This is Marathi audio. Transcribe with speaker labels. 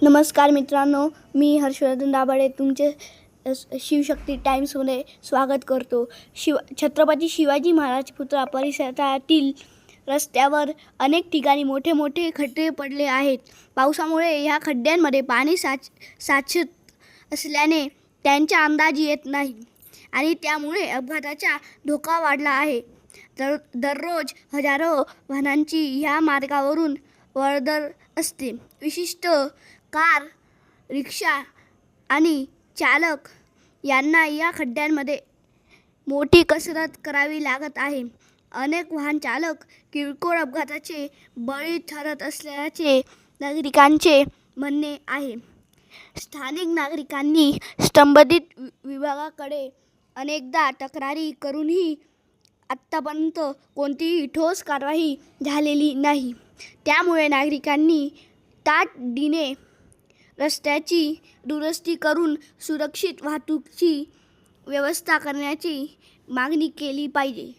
Speaker 1: नमस्कार मित्रांनो, मी हर्षवर्धन दाभाडे तुमचे शिवशक्ती टाइम्समध्ये स्वागत करतो. छत्रपती शिवाजी महाराज पुतळा परिसरातील रस्त्यावर अनेक ठिकाणी मोठे मोठे खड्डे पडले आहेत. पावसामुळे ह्या खड्ड्यांमध्ये पाणी साचत असल्याने त्यांचा अंदाज येत नाही आणि त्यामुळे अपघाताचा धोका वाढला आहे. दररोज हजारो वाहनांची ह्या मार्गावरून वर्दळ असते. विशिष्ट कार, रिक्षा आणि चालक यांना या खड्ड्यांमध्ये मोठी कसरत करावी लागत आहे. अनेक वाहन चालक किरकोळ अपघाताचे बळी ठरत असल्याचे नागरिकांचे म्हणणे आहे. स्थानिक नागरिकांनी संबंधित विभागाकडे अनेकदा तक्रारी करूनही आत्तापर्यंत कोणतीही ठोस कारवाई झालेली नाही. त्यामुळे नागरिकांनी तातडीने रस्त्याची दुरुस्ती करून सुरक्षित वाहतुकीची व्यवस्था करण्याची मागणी केली पाहिजे.